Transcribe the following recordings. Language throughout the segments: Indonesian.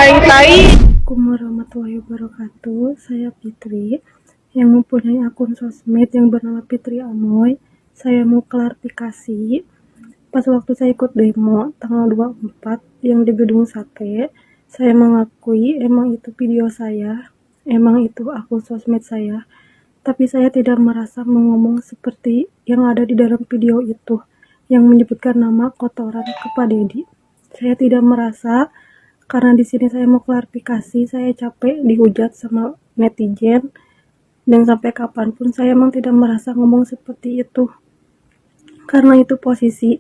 Assalamualaikum warahmatullahi wabarakatuh. Saya Fitri yang mempunyai akun sosmed yang bernama Fitri Amoy. Saya mau klarifikasi. Pas waktu saya ikut demo tanggal 24 yang di Gedung Sate, saya mengakui emang itu video saya, emang itu akun sosmed saya. Tapi saya tidak merasa mengomong seperti yang ada di dalam video itu, yang menyebutkan nama kotoran Kak Dedi. Saya tidak merasa, karena di sini saya mau klarifikasi, saya capek dihujat sama netizen, dan sampai kapanpun saya emang tidak merasa ngomong seperti itu. Karena itu posisi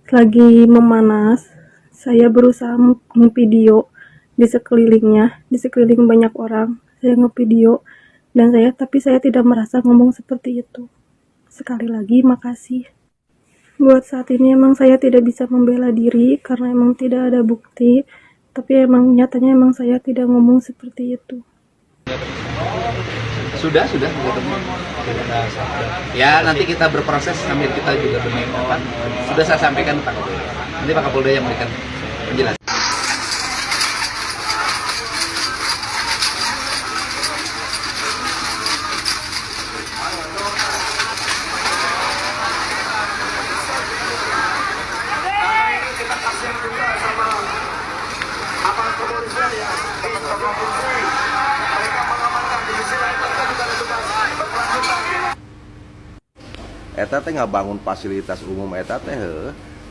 lagi memanas, saya berusaha memvideo di sekelilingnya, di sekeliling banyak orang, saya ngevideo, dan tapi saya tidak merasa ngomong seperti itu. Sekali lagi, makasih. Buat saat ini emang saya tidak bisa membela diri karena emang tidak ada bukti, tapi emang nyatanya emang saya tidak ngomong seperti itu. Sudah ya, nanti kita berproses sambil kita juga bermain. Sudah saya sampaikan Pak Kapolda, nanti Pak Kapolda yang memberikan penjelasan. Eta teh ngabangun fasilitas umum eta teh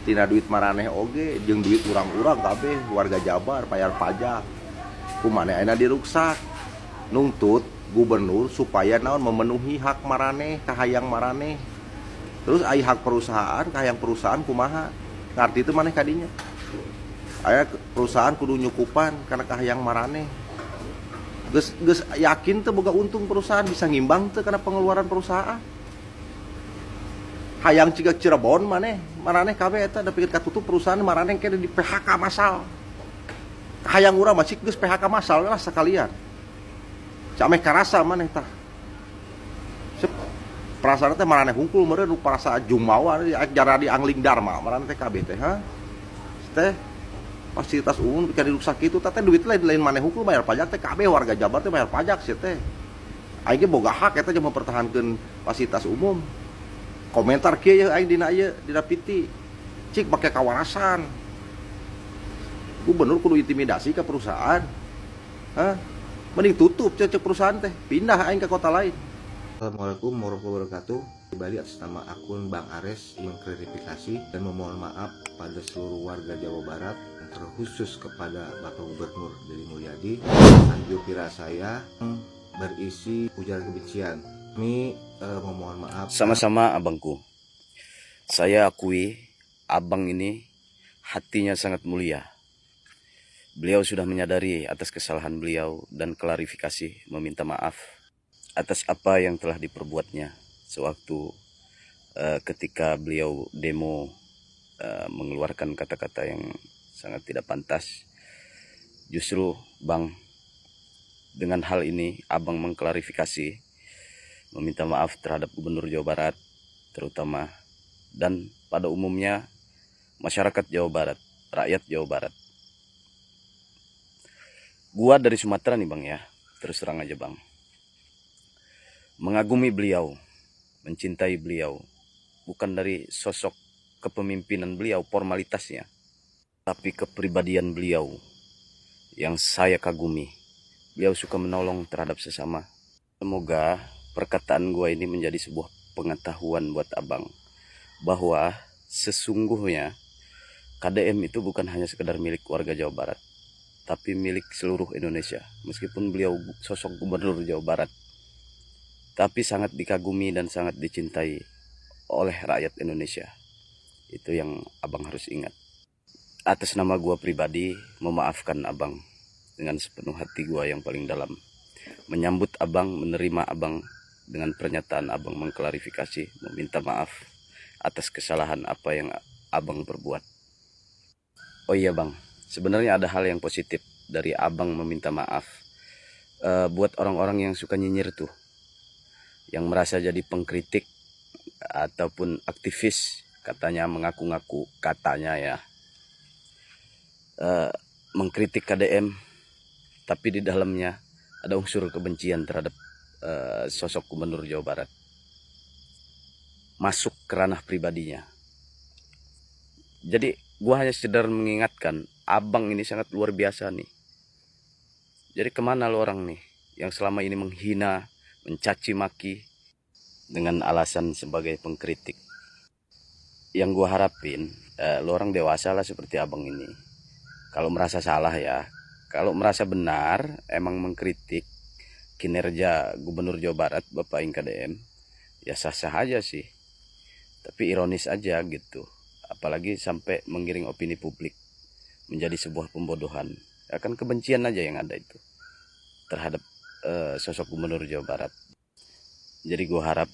tina duit maraneh oge jeung duit urang-urang kabeh warga Jabar bayar pajak. Kumaneh ayeuna diruksak. Nungtut gubernur supaya naon memenuhi hak maraneh ka hayang maraneh. Terus aya hak perusahaan ka hayang perusahaan kumaha? Ngarti teu maneh kadinya. Aya perusahaan kudu nyukupan kana ka hayang maraneh. Geus yakin teu boga untung perusahaan bisa ngimbang teu kana pengeluaran perusahaan. Hayang cigak Cirebon maraneh kabeh eta da pikeun katutup perusahaan maraneh kene di PHK massal. Hayang urang mah cik geus PHK massal lah sakalian. Cameh karasa maneh tah. Perasaan teh maraneh hungkul meureun nu parasa jumawa jara di Angling Dharma maraneh teh kabeh teh teh fasilitas umum bika dirusak kitu teh duit lain maneh hungkul bayar pajak teh kabeh warga Jabar teh bayar pajak sih teh. Aing ge boga hak eta jeung mempertahankeun fasilitas umum. Komentar kieu aing dina piti cik make kawarasan gubernur kudu intimidasi ke perusahaan mending tutup cek perusahaan teh pindah aing ke kota lain. Assalamualaikum warahmatullahi wabarakatuh. Kembali atas nama akun Bang Ares mengklarifikasi dan memohon maaf pada seluruh warga Jawa Barat, yang terkhusus kepada Bapak Gubernur Deddy Mulyadi. Anjuk kira saya berisi ujaran kebencian. Kami memohon maaf. Sama-sama abangku. Saya akui abang ini hatinya sangat mulia. Beliau sudah menyadari atas kesalahan beliau dan klarifikasi meminta maaf atas apa yang telah diperbuatnya sewaktu ketika beliau demo mengeluarkan kata-kata yang sangat tidak pantas. Justru Bang, dengan hal ini abang mengklarifikasi, meminta maaf terhadap Gubernur Jawa Barat terutama dan pada umumnya masyarakat Jawa Barat, rakyat Jawa Barat. Gua dari Sumatera nih Bang ya, terus terang aja Bang. Mengagumi beliau, mencintai beliau, bukan dari sosok kepemimpinan beliau, formalitasnya, tapi kepribadian beliau yang saya kagumi. Beliau suka menolong terhadap sesama. Semoga perkataan gue ini menjadi sebuah pengetahuan buat abang bahwa sesungguhnya KDM itu bukan hanya sekedar milik warga Jawa Barat, tapi milik seluruh Indonesia. Meskipun beliau sosok gubernur Jawa Barat, tapi sangat dikagumi dan sangat dicintai oleh rakyat Indonesia. Itu yang abang harus ingat. Atas nama gue pribadi, memaafkan abang dengan sepenuh hati gue yang paling dalam. Menyambut abang, menerima abang dengan pernyataan abang mengklarifikasi, meminta maaf atas kesalahan apa yang abang perbuat. Oh iya Bang, sebenarnya ada hal yang positif dari abang meminta maaf. Buat orang-orang yang suka nyinyir tuh, yang merasa jadi pengkritik ataupun aktivis, katanya mengaku-ngaku, katanya ya, mengkritik KDM, tapi di dalamnya ada unsur kebencian terhadap sosok Gubernur Jawa Barat. Masuk ke ranah pribadinya. Jadi gua hanya sekedar mengingatkan, abang ini sangat luar biasa nih. Jadi kemana lo orang nih yang selama ini menghina, mencaci maki dengan alasan sebagai pengkritik? Yang gua harapin, lo orang dewasa lah seperti abang ini. Kalau merasa salah ya, kalau merasa benar, emang mengkritik kinerja Gubernur Jawa Barat Bapak Inka DM, ya sah-sah aja sih. Tapi ironis aja gitu. Apalagi sampai menggiring opini publik menjadi sebuah pembodohan. Akan kebencian aja yang ada itu terhadap sosok Gubernur Jawa Barat. Jadi gue harap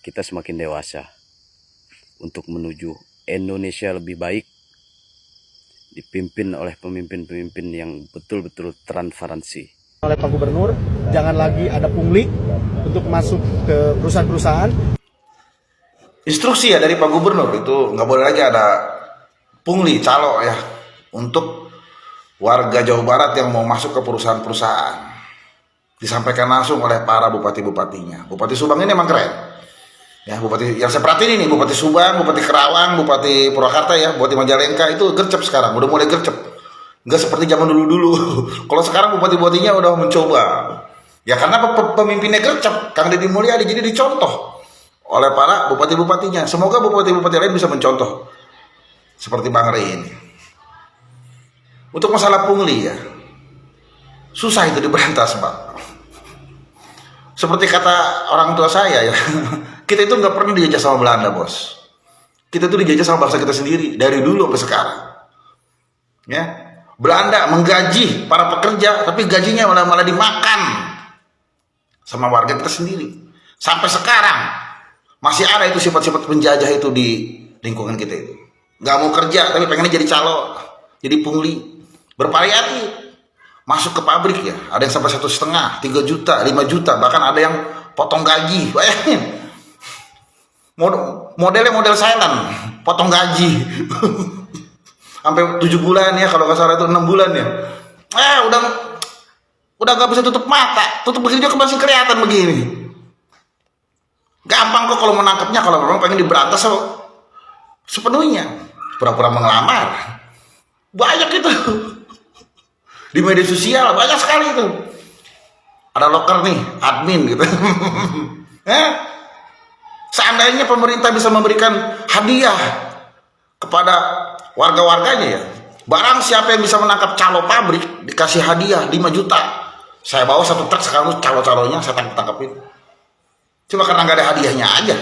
kita semakin dewasa untuk menuju Indonesia lebih baik, dipimpin oleh pemimpin-pemimpin yang betul-betul transparansi. Oleh Pak Gubernur, jangan lagi ada pungli untuk masuk ke perusahaan-perusahaan. Instruksi ya dari Pak Gubernur itu nggak boleh lagi ada pungli calo ya untuk warga Jawa Barat yang mau masuk ke perusahaan-perusahaan. Disampaikan langsung oleh para bupati-bupatinya. Bupati Subang ini emang keren. Ya, bupati yang saya perhatiin ini, Bupati Subang, Bupati Kerawang, Bupati Purwakarta ya, Bupati Majalengka itu gercep sekarang, udah mulai gercep. Nggak seperti zaman dulu-dulu. Kalau sekarang bupati-bupatinya udah mencoba. Ya karena pemimpinnya gercep, Kang Deddy Mulyadi jadi dicontoh oleh para bupati-bupatinya. Semoga bupati-bupati lain bisa mencontoh seperti Bang Rey ini. Untuk masalah pungli ya, susah itu diberantas, Pak. Seperti kata orang tua saya ya, kita itu nggak pernah dijajah sama Belanda, bos. Kita itu dijajah sama bangsa kita sendiri dari dulu sampai sekarang. Ya, Belanda menggaji para pekerja, tapi gajinya malah dimakan sama warga kita sendiri. Sampai sekarang masih ada itu sifat-sifat penjajah itu di lingkungan kita itu. Nggak mau kerja tapi pengennya jadi calo, jadi pungli, bervariatif. Masuk ke pabrik ya, ada yang sampai 1,5, 3 juta, 5 juta, bahkan ada yang potong gaji. Bayangin, modelnya model silent, potong gaji. Sampai 7 bulan ya, kalau nggak salah itu 6 bulan ya. Udah nggak bisa tutup mata, tutup begini juga masih kelihatan begini. Gampang kok kalau menangkapnya, kalau memang pengen diberantas sepenuhnya. Pura-pura mengelamar. Banyak itu. Di media sosial banyak sekali itu. Ada loker nih, admin gitu. Seandainya pemerintah bisa memberikan hadiah kepada warga-warganya ya. Barang siapa yang bisa menangkap calo pabrik dikasih hadiah 5 juta. Saya bawa 1 truk sekarang calo-calonya saya tangkap-tangkapin. Cuma karena nggak ada hadiahnya aja.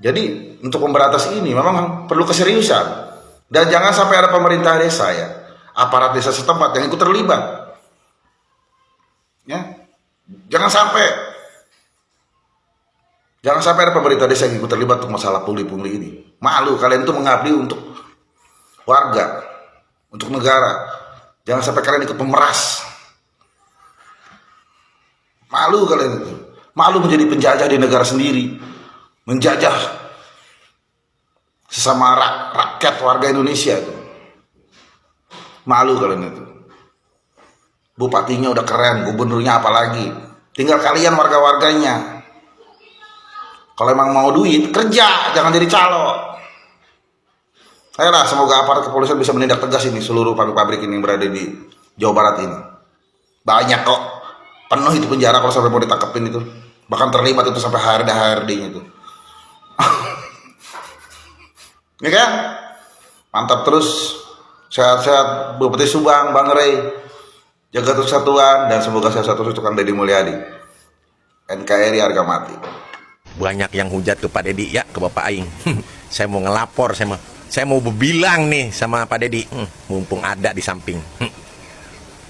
Jadi untuk memberantas ini memang perlu keseriusan. Dan jangan sampai ada pemerintah desa ya, aparat desa setempat yang ikut terlibat. Ya, jangan sampai ada pemerintah desa yang ikut terlibat untuk masalah pungli-pungli ini. Malu kalian itu mengabdi untuk warga, untuk negara. Jangan sampai kalian ikut memeras. Malu kalian itu. Malu menjadi penjajah di negara sendiri, menjajah sesama rakyat warga Indonesia itu. Malu kalian itu. Bupatinya udah keren, gubernurnya apalagi. Tinggal kalian warga-warganya. Kalau emang mau duit, kerja, jangan jadi calo. Ayolah, semoga aparat kepolisian bisa menindak tegas ini seluruh pabrik-pabrik ini yang berada di Jawa Barat ini. Banyak kok, penuh itu penjara kalau sampai mau ditangkepin itu. Bahkan terlibat itu sampai HRD-nya itu. Ini kan? Mantap terus. Sehat-sehat Bupati Subang, Bang Rey. Jaga persatuan dan semoga sehat terus untuk Kang Deddy Mulyadi. NKRI harga mati. Banyak yang hujat ke Pak Deddy ya, ke Bapak Aing. Saya mau ngelapor, saya mau berbilang nih sama Pak Deddy. Mumpung ada di samping.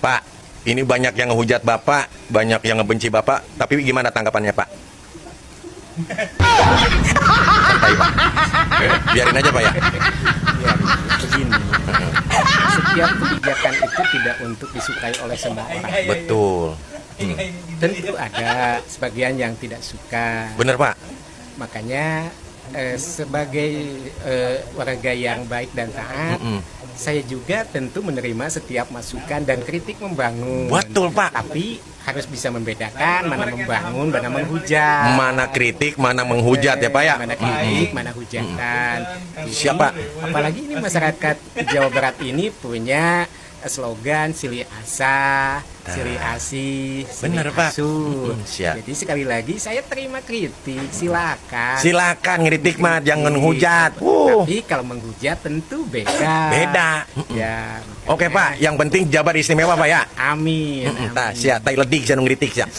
Pak, ini banyak yang ngehujat Bapak, banyak yang ngebenci Bapak, tapi gimana tanggapannya Pak? Santai Pak. Biarin aja Pak ya. Begini, setiap kebijakan itu tidak untuk disukai oleh semua orang. Betul. Tentu ada sebagian yang tidak suka. Bener Pak. Makanya sebagai warga yang baik dan taat, saya juga tentu menerima setiap masukan dan kritik membangun. Betul, Pak. Tapi harus bisa membedakan mana membangun, mana menghujat. Mana kritik, mana menghujat ya Pak ya. Mana kritik, mana hujatan. Siapa? Apalagi ini masyarakat Jawa Barat ini punya slogan silih asa, silih asih, silih Bener, Pak. asuh. Siap. Jadi sekali lagi saya terima kritik, silakan. Silakan ngeritik mah, jangan hujat. Tapi kalau menghujat tentu beda. Beda. Ya. Oke Pak, yang penting jabat istimewa Pak ya. Amin. Nah, siap, tai ledik saya ngeritik siap.